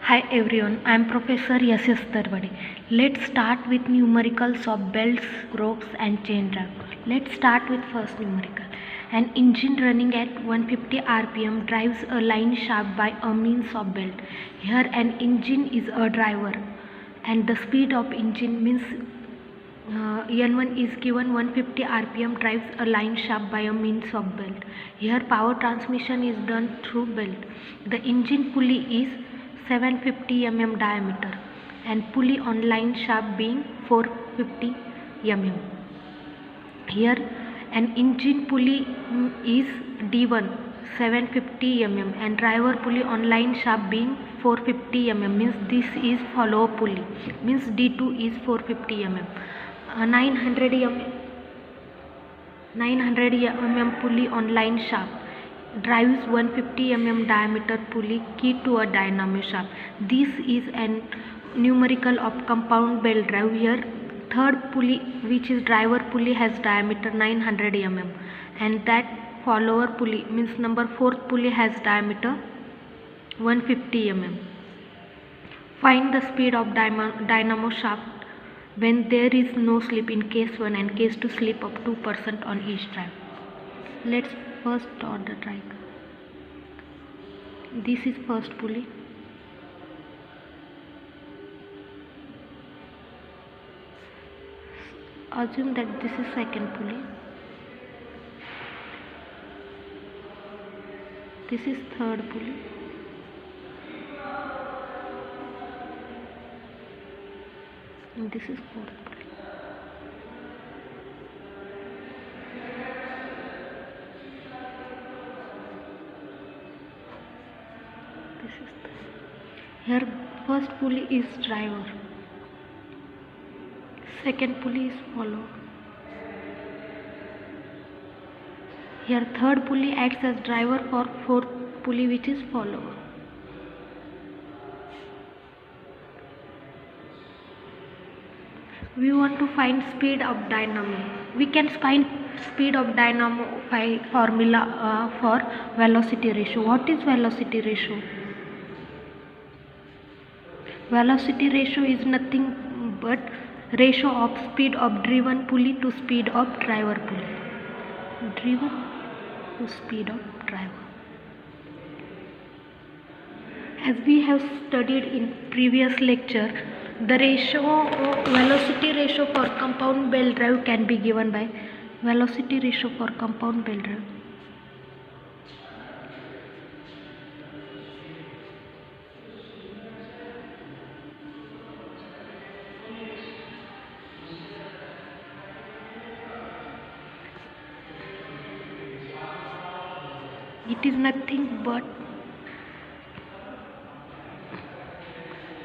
Hi everyone, I am Professor S.S. Tarvade. Let's start with numericals of belts, ropes and chain drive. Let's start with first numerical. An engine running at 150 rpm drives a line shaft by a means of belt. Here an engine is a driver and the speed of engine means N1 is given 150 rpm drives a line shaft by a means of belt. Here power transmission is done through belt. The engine pulley is 750 mm diameter and pulley on line shaft being 450 mm. Here an engine pulley is D1 750 mm and driver pulley on line shaft being 450 mm means this is follower pulley means D2 is 450 mm. 900 mm pulley on line shaft drives 150 mm diameter pulley key to a dynamo shaft. This is an numerical of compound belt drive. Here third pulley, which is driver pulley, has diameter 900 mm and that follower pulley means number 4th pulley has diameter 150 mm. Find the speed of dynamo shaft when there is no slip in case 1 and case 2 slip of 2% on each drive. Let's first draw the triangle. This is first pulley. Assume that this is second pulley. This is third pulley. And this is fourth pulley. This is here first pulley is driver. Second pulley is follower. Here third pulley acts as driver for fourth pulley which is follower. We want to find speed of dynamo. We can find speed of dynamo by formula for velocity ratio. What is velocity ratio? Velocity ratio is nothing but ratio of speed of driven pulley to speed of driver pulley. Driven to speed of driver. As we have studied in previous lecture, the velocity ratio for compound belt drive can be given by velocity ratio for compound belt drive. It is nothing but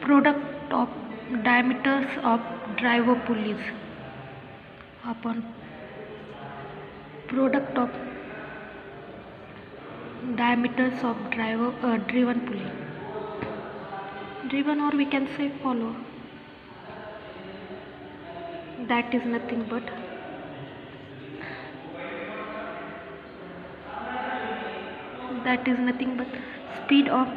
product of diameters of driver pulleys upon product of diameters of driven pulley. Driven, or we can say follower. That is nothing but speed of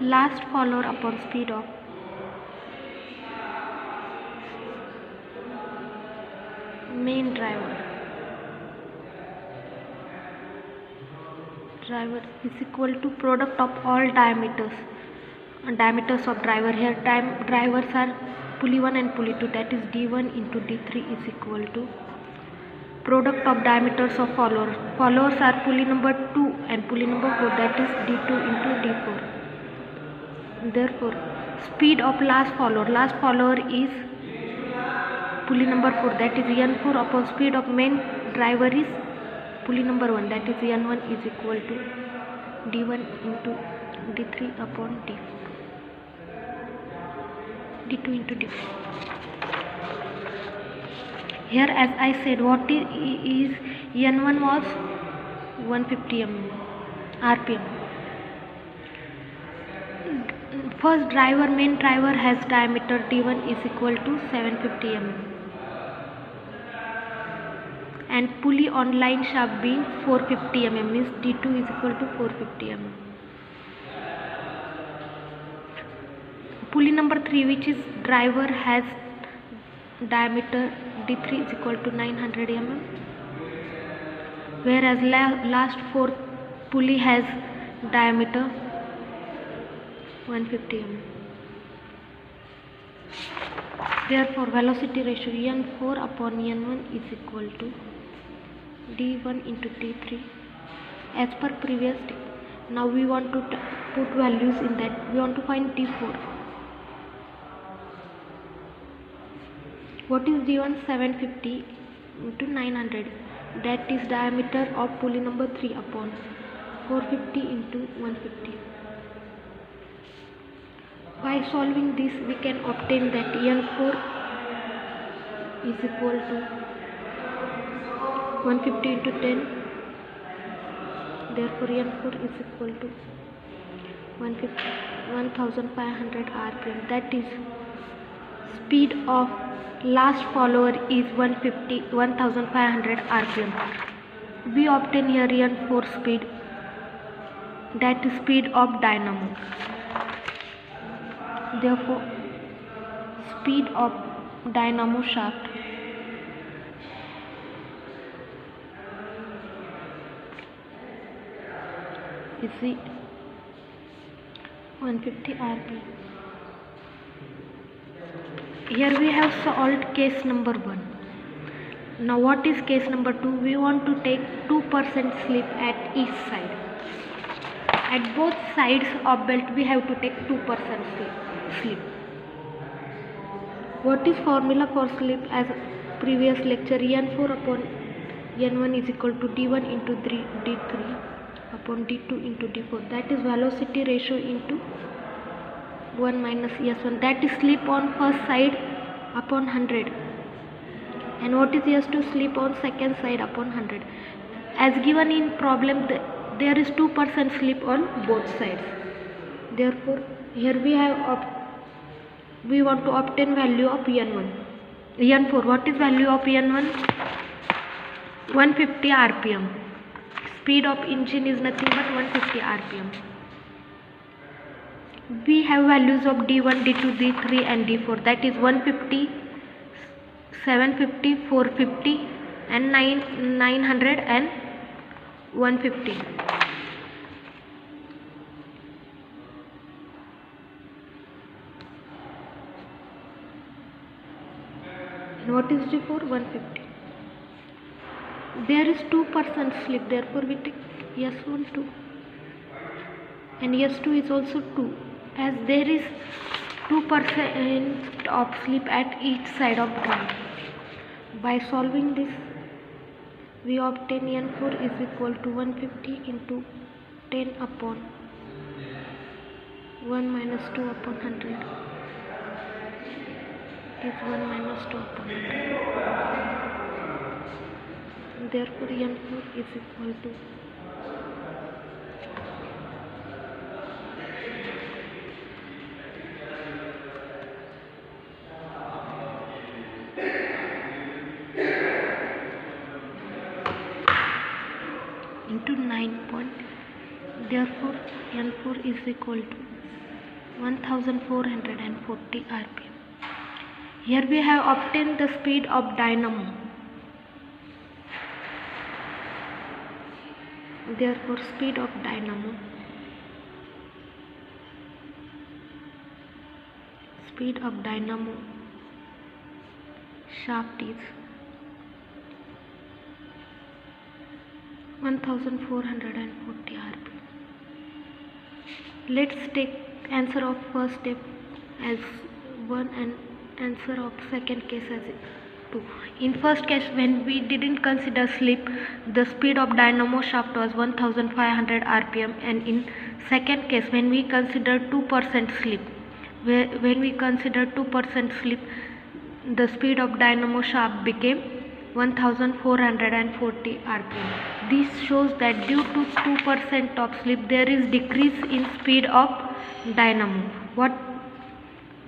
last follower upon speed of main driver is equal to product of all diameters of driver. Here drivers are pulley 1 and pulley 2, that is D1 into D3 is equal to product of diameters of followers are pulley number 2 and pulley number 4, that is D2 into D4. Therefore speed of last follower is pulley number 4, that is N4 upon speed of main driver is pulley number 1, that is N1 is equal to D1 into D3 upon D2 into D4. Here as I said, what is N1 was 150 rpm. First main driver has diameter D1 is equal to 750 mm and pulley on line shaft being 450 mm means D2 is equal to 450 mm. pulley number 3, which is driver, has diameter D3 is equal to 900 mm, whereas last 4 pulley has diameter 150 mm. Therefore, velocity ratio N4 upon N1 is equal to D1 into D3 as per previous step. Now we want to put values in that. We want to find D4. What is D1? 750 into 900. That is diameter of pulley number 3 upon 450 into 150. By solving this, we can obtain that N4 is equal to 150 into 10. Therefore, N4 is equal to 1500 rpm. That is speed of last follower is 1500 rpm. We obtain here N4 speed, that is speed of dynamo. Therefore, speed of dynamo shaft is 150 rpm. Here we have solved case number 1. Now what is case number 2? We want to take 2% slip at each side. At both sides of belt we have to take 2% slip. What is formula for slip? As previous lecture, N4 upon N1 is equal to D1 into D3 upon D2 into D4. That is velocity ratio into 1 minus S1. That is slip on first side upon 100. And what is S2? Slip on second side upon 100. As given in problem, there is 2% slip on both sides. Therefore, here we want to obtain value of N4. What is value of N1? 150 rpm. Speed of engine is nothing but 150 rpm. We have values of D1, D2, D3 and D4. That is 150, 750, 450 and 900 and 150. And what is D4? 150. There is 2% slip, therefore we take S1 2 and S2 is also 2, as there is 2% of slip at each side of drive. By solving this, we obtain N4 is equal to 150 into 10 upon 1 minus 2 upon 100. It is 1 minus 2 upon 100. Therefore, N4 is equal to 9. Therefore, N4 is equal to 1440 rpm. Here we have obtained the speed of dynamo. Therefore, speed of dynamo shaft is 1440 rpm. Let's take answer of first step as 1 and answer of second case as 2. In first case, when we didn't consider slip, the speed of dynamo shaft was 1500 rpm, and in second case, when we consider 2% slip, the speed of dynamo shaft became 1440 rpm. This shows that due to 2% of slip, there is decrease in speed of dynamo. What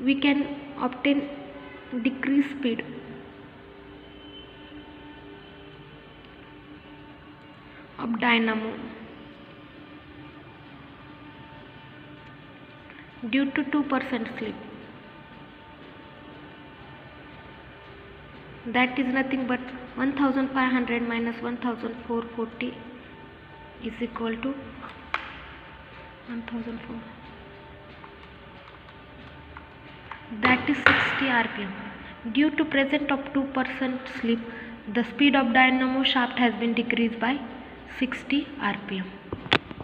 we can obtain decreased speed of dynamo due to 2% slip. that is nothing but 1500 minus 1440 is equal to 1004, that is 60 rpm. Due to presence of 2% slip, the speed of dynamo shaft has been decreased by 60 rpm.